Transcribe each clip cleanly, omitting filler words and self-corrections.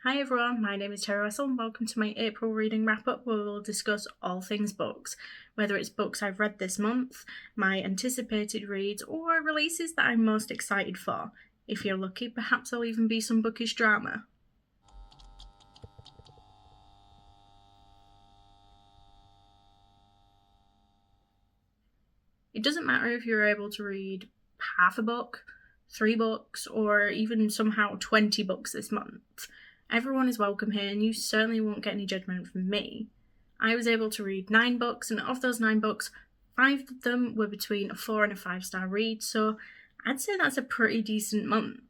Hi everyone, my name is Terry Russell and welcome to my April reading wrap-up where we'll discuss all things books, whether it's books I've read this month, my anticipated reads, or releases that I'm most excited for. If you're lucky, perhaps there'll even be some bookish drama. It doesn't matter if you're able to read half a book, 3 books, or even somehow 20 books this month. Everyone is welcome here and you certainly won't get any judgment from me. I was able to read 9 books, and of those 9 books, 5 of them were between a 4 and a 5-star read, so I'd say that's a pretty decent month.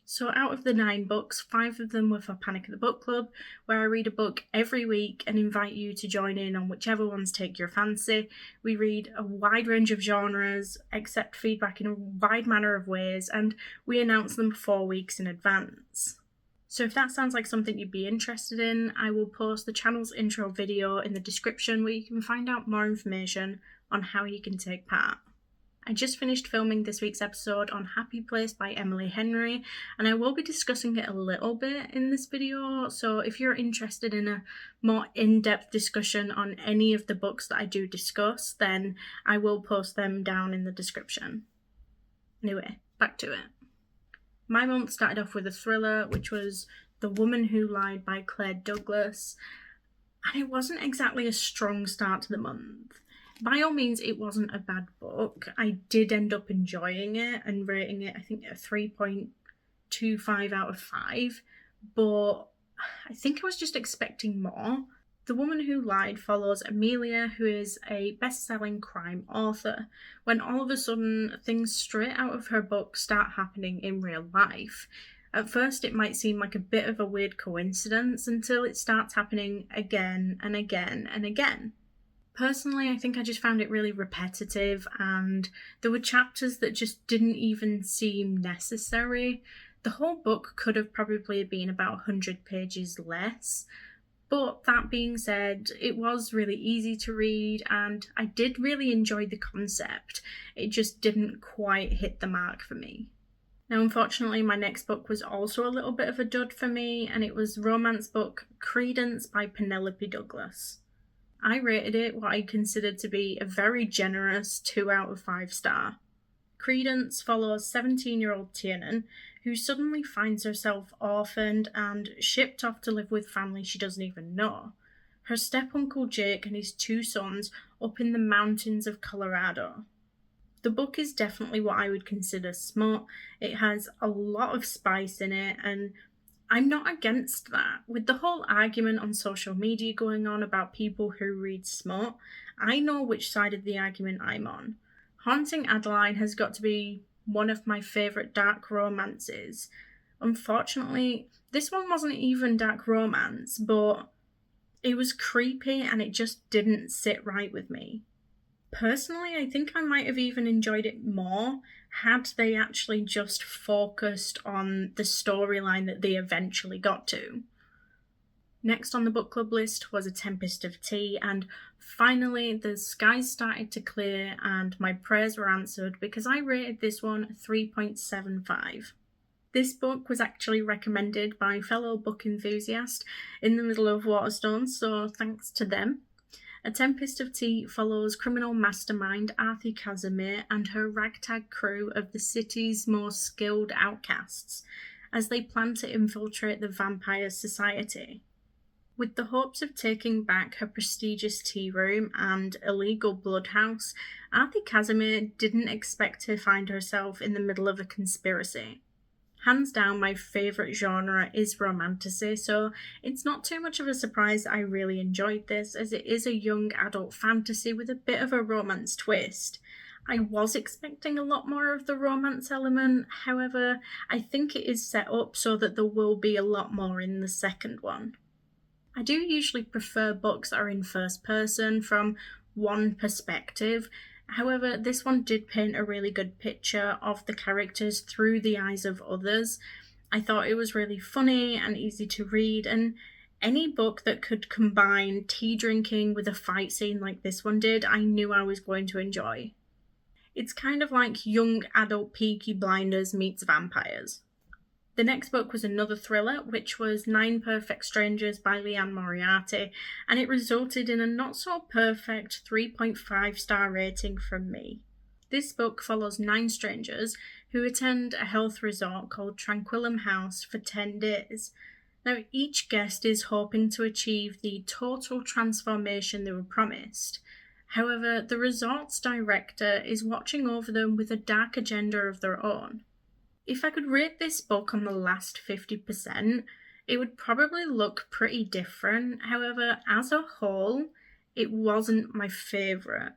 So out of the 9 books, 5 of them were for Panic at the Book Club, where I read a book every week and invite you to join in on whichever ones take your fancy. We read a wide range of genres, accept feedback in a wide manner of ways, and we announce them 4 weeks in advance. So if that sounds like something you'd be interested in, I will post the channel's intro video in the description where you can find out more information on how you can take part. I just finished filming this week's episode on Happy Place by Emily Henry, and I will be discussing it a little bit in this video, so if you're interested in a more in-depth discussion on any of the books that I do discuss, then I will post them down in the description. Anyway, back to it. My month started off with a thriller, which was The Woman Who Lied by Claire Douglas, and it wasn't exactly a strong start to the month. By all means, it wasn't a bad book. I did end up enjoying it and rating it, I think, a 3.25 out of 5, but I think I was just expecting more. The Woman Who Lied follows Amelia, who is a best-selling crime author, when all of a sudden things straight out of her book start happening in real life. At first it might seem like a bit of a weird coincidence until it starts happening again and again and again. Personally, I think I just found it really repetitive, and there were chapters that just didn't even seem necessary. The whole book could have probably been about 100 pages less. But that being said, it was really easy to read and I did really enjoy the concept. It just didn't quite hit the mark for me. Now, unfortunately, my next book was also a little bit of a dud for me, and it was romance book Credence by Penelope Douglas. I rated it what I considered to be a very generous 2 out of 5 star. Credence follows 17-year-old Tiernan, who suddenly finds herself orphaned and shipped off to live with family she doesn't even know. Her step-uncle Jake and his 2 sons up in the mountains of Colorado. The book is definitely what I would consider smut. It has a lot of spice in it, and I'm not against that. With the whole argument on social media going on about people who read smut, I know which side of the argument I'm on. Haunting Adeline has got to be one of my favourite dark romances. Unfortunately, this one wasn't even dark romance, but it was creepy and it just didn't sit right with me. Personally, I think I might have even enjoyed it more had they actually just focused on the storyline that they eventually got to. Next on the book club list was A Tempest of Tea, and finally the skies started to clear and my prayers were answered because I rated this one 3.75. This book was actually recommended by fellow book enthusiast in the middle of Waterstones, so thanks to them. A Tempest of Tea follows criminal mastermind Arthur Casimir and her ragtag crew of the city's most skilled outcasts as they plan to infiltrate the vampire society. With the hopes of taking back her prestigious tea room and illegal bloodhouse, Arthur Casimir didn't expect to find herself in the middle of a conspiracy. Hands down, my favourite genre is romantasy, so it's not too much of a surprise that I really enjoyed this, as it is a young adult fantasy with a bit of a romance twist. I was expecting a lot more of the romance element, however, I think it is set up so that there will be a lot more in the second one. I do usually prefer books that are in first person from one perspective. However, this one did paint a really good picture of the characters through the eyes of others. I thought it was really funny and easy to read, and any book that could combine tea drinking with a fight scene like this one did, I knew I was going to enjoy. It's kind of like young adult Peaky Blinders meets vampires. The next book was another thriller, which was Nine Perfect Strangers by Leanne Moriarty, and it resulted in a not-so-perfect 3.5-star rating from me. This book follows 9 strangers who attend a health resort called Tranquillum House for 10 days. Now, each guest is hoping to achieve the total transformation they were promised. However, the resort's director is watching over them with a dark agenda of their own. If I could rate this book on the last 50%, it would probably look pretty different. However, as a whole, it wasn't my favourite.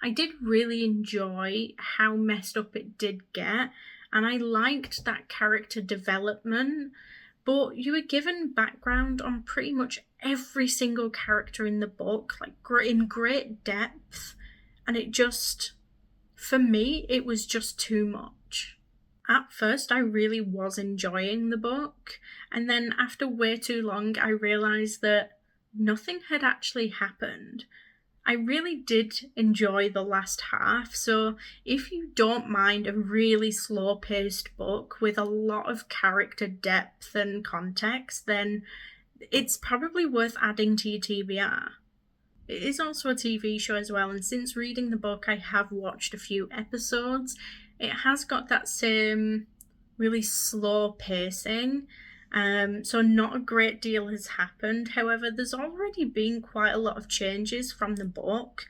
I did really enjoy how messed up it did get, and I liked that character development, but you were given background on pretty much every single character in the book, like in great depth, and it just, for me, it was just too much. At first, I really was enjoying the book, and then after way too long, I realised that nothing had actually happened. I really did enjoy the last half, so if you don't mind a really slow-paced book with a lot of character depth and context, then it's probably worth adding to your TBR. It is also a TV show as well, and since reading the book, I have watched a few episodes. It has got that same really slow pacing, so not a great deal has happened. However, there's already been quite a lot of changes from the book.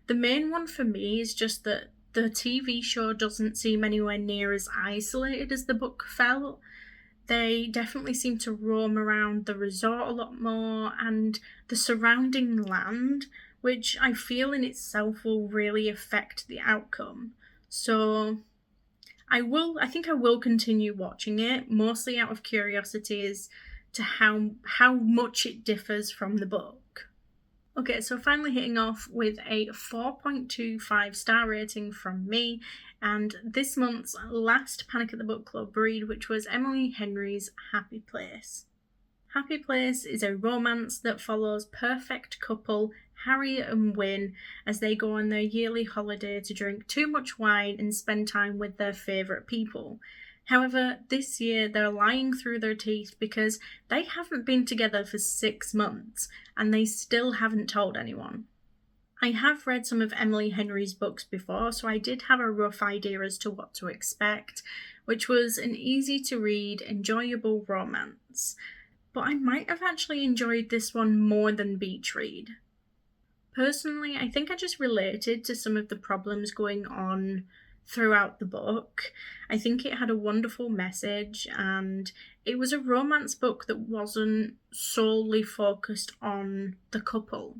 The main one for me is just that the TV show doesn't seem anywhere near as isolated as the book felt. They definitely seem to roam around the resort a lot more and the surrounding land, which I feel in itself will really affect the outcome. So I think I will continue watching it, mostly out of curiosity as to how much it differs from the book. Okay, so finally hitting off with a 4.25-star rating from me, and this month's last Panic at the Book Club read, which was Emily Henry's Happy Place. Happy Place is a romance that follows perfect couple Harry and Wynne as they go on their yearly holiday to drink too much wine and spend time with their favourite people. However, this year they're lying through their teeth because they haven't been together for 6 months and they still haven't told anyone. I have read some of Emily Henry's books before, so I did have a rough idea as to what to expect, which was an easy-to-read, enjoyable romance. But I might have actually enjoyed this one more than Beach Read. Personally, I think I just related to some of the problems going on throughout the book. I think it had a wonderful message, and it was a romance book that wasn't solely focused on the couple.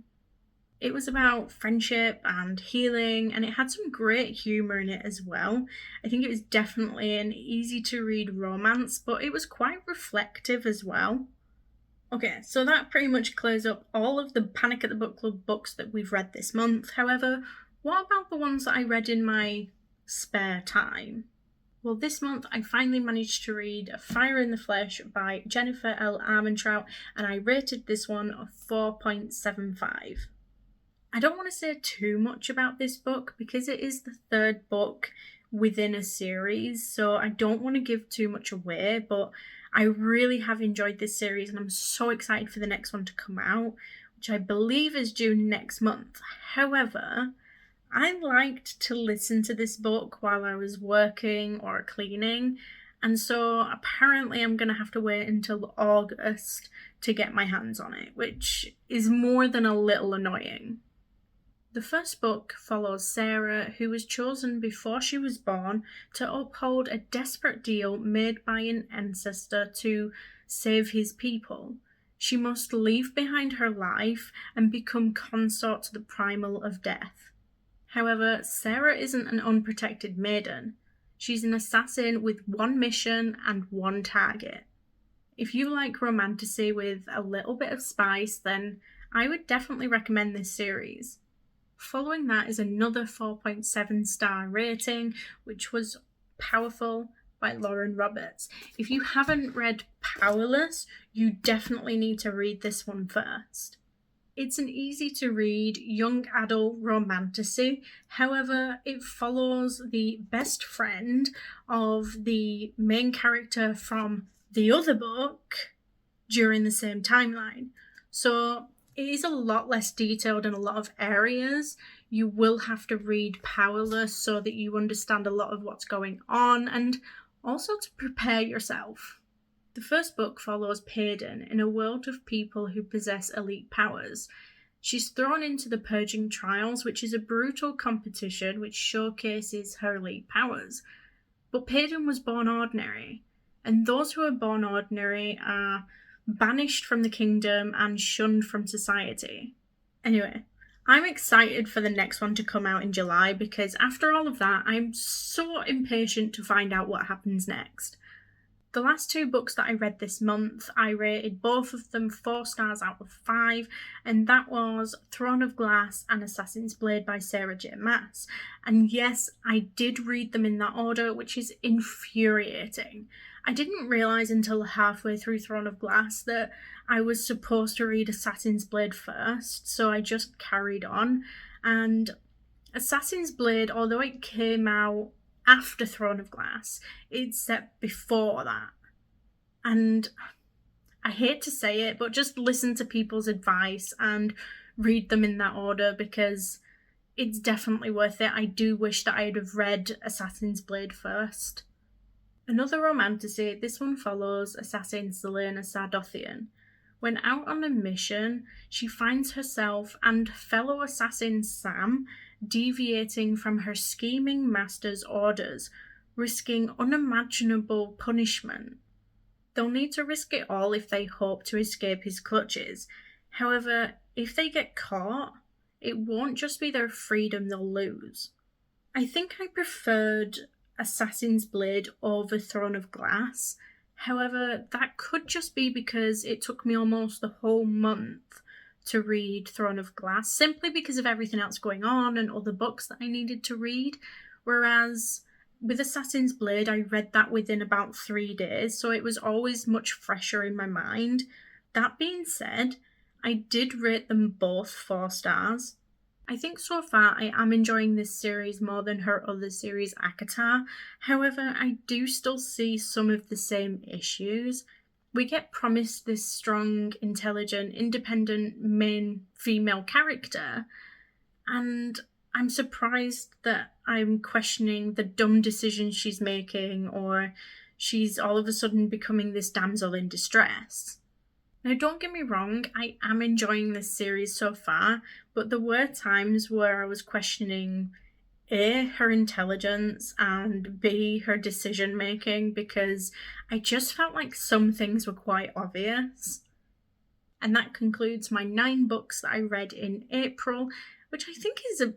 It was about friendship and healing, and it had some great humour in it as well. I think it was definitely an easy-to-read romance, but it was quite reflective as well. Okay, so that pretty much clears up all of the Panic at the Book Club books that we've read this month. However, what about the ones that I read in my spare time? Well, this month I finally managed to read Fire in the Flesh by Jennifer L. Armentrout, and I rated this one a 4.75. I don't want to say too much about this book because it is the third book within a series, so I don't want to give too much away, but I really have enjoyed this series and I'm so excited for the next one to come out, which I believe is due next month. However, I liked to listen to this book while I was working or cleaning, and so apparently I'm going to have to wait until August to get my hands on it, which is more than a little annoying. The first book follows Sarah, who was chosen before she was born to uphold a desperate deal made by an ancestor to save his people. She must leave behind her life and become consort to the primal of death. However, Sarah isn't an unprotected maiden. She's an assassin with one mission and one target. If you like romantasy with a little bit of spice, then I would definitely recommend this series. Following that is another 4.7-star rating, which was Powerful by Lauren Roberts. If you haven't read Powerless, you definitely need to read this one first. It's an easy-to-read young adult romantasy. However, it follows the best friend of the main character from the other book during the same timeline. So it is a lot less detailed in a lot of areas. You will have to read Powerless so that you understand a lot of what's going on, and also to prepare yourself. The first book follows Payden in a world of people who possess elite powers. She's thrown into the Purging Trials, which is a brutal competition which showcases her elite powers. But Payden was born ordinary, and those who are born ordinary are banished from the kingdom and shunned from society. Anyway, I'm excited for the next one to come out in July because after all of that, I'm so impatient to find out what happens next. The last 2 books that I read this month, I rated both of them 4 stars out of 5, and that was Throne of Glass and Assassin's Blade by Sarah J. Maas. And yes, I did read them in that order, which is infuriating. I didn't realise until halfway through Throne of Glass that I was supposed to read Assassin's Blade first, so I just carried on. And Assassin's Blade, although it came out after Throne of Glass, it's set before that. And I hate to say it, but just listen to people's advice and read them in that order because it's definitely worth it. I do wish that I'd have read Assassin's Blade first. Another romantasy, this one follows assassin Selena Sardothian. When out on a mission, she finds herself and fellow assassin Sam deviating from her scheming master's orders, risking unimaginable punishment. They'll need to risk it all if they hope to escape his clutches. However, if they get caught, it won't just be their freedom they'll lose. I think I preferred Assassin's Blade over Throne of Glass. However, that could just be because it took me almost the whole month to read Throne of Glass, simply because of everything else going on and other books that I needed to read. Whereas with Assassin's Blade, I read that within about 3 days, so it was always much fresher in my mind. That being said, I did rate them both 4 stars. I think so far I am enjoying this series more than her other series, ACOTAR. However, I do still see some of the same issues. We get promised this strong, intelligent, independent main female character, and I'm surprised that I'm questioning the dumb decisions she's making, or she's all of a sudden becoming this damsel in distress. Now, don't get me wrong, I am enjoying this series so far, but there were times where I was questioning A, her intelligence, and B, her decision making, because I just felt like some things were quite obvious. And that concludes my 9 books that I read in April, which I think is a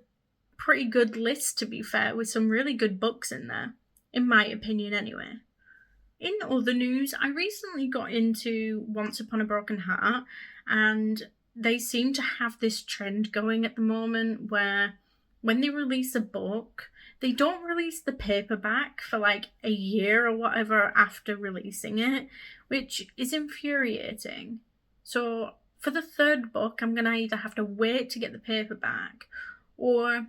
pretty good list, to be fair, with some really good books in there, in my opinion anyway. In other news, I recently got into Once Upon a Broken Heart, and they seem to have this trend going at the moment where when they release a book, they don't release the paperback for like a year or whatever after releasing it, which is infuriating. So for the 3rd book, I'm going to either have to wait to get the paperback, or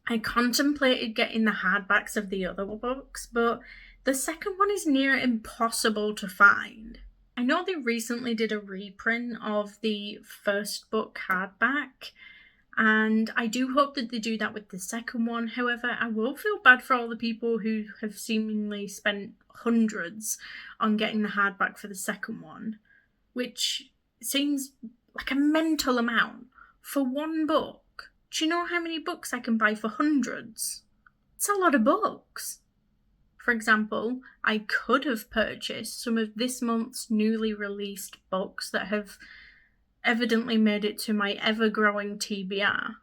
I contemplated getting the hardbacks of the other books, but the second one is near impossible to find. I know they recently did a reprint of the first book hardback, and I do hope that they do that with the second one. However, I will feel bad for all the people who have seemingly spent hundreds on getting the hardback for the second one, which seems like a mental amount for one book. Do you know how many books I can buy for hundreds? It's a lot of books. For example, I could have purchased some of this month's newly released books that have evidently made it to my ever-growing TBR.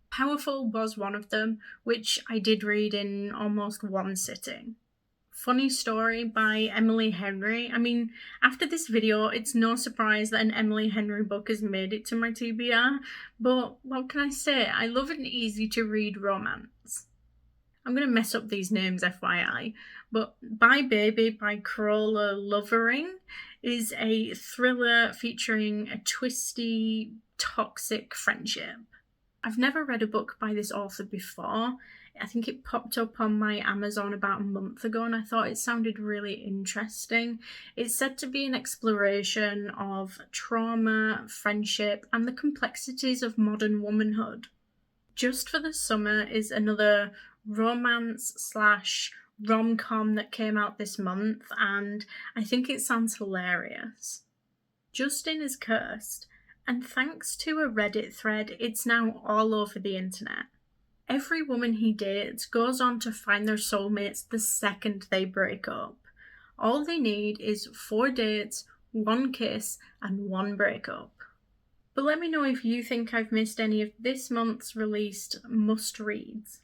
Powerful was one of them, which I did read in almost one sitting. Funny Story by Emily Henry. I mean, after this video, it's no surprise that an Emily Henry book has made it to my TBR, but what can I say? I love an easy-to-read romance. I'm going to mess up these names, FYI, but Bye Baby by Corolla Lovering is a thriller featuring a twisty, toxic friendship. I've never read a book by this author before. I think it popped up on my Amazon about a month ago and I thought it sounded really interesting. It's said to be an exploration of trauma, friendship, and the complexities of modern womanhood. Just for the Summer is another romance slash rom-com that came out this month, and I think it sounds hilarious. Justin is cursed, and thanks to a Reddit thread, it's now all over the internet. Every woman he dates goes on to find their soulmates the second they break up. All they need is 4 dates, 1 kiss, and 1 breakup. But let me know if you think I've missed any of this month's released must-reads.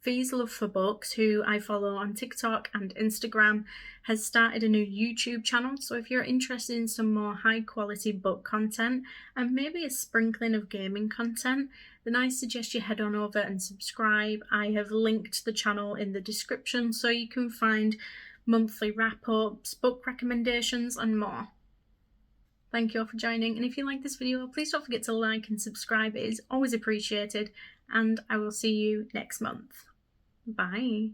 Fee's Love for Books, who I follow on TikTok and Instagram, has started a new YouTube channel, so if you're interested in some more high-quality book content and maybe a sprinkling of gaming content, then I suggest you head on over and subscribe. I have linked the channel in the description so you can find monthly wrap-ups, book recommendations, and more. Thank you all for joining, and if you like this video, please don't forget to like and subscribe. It is always appreciated, and I will see you next month. Bye.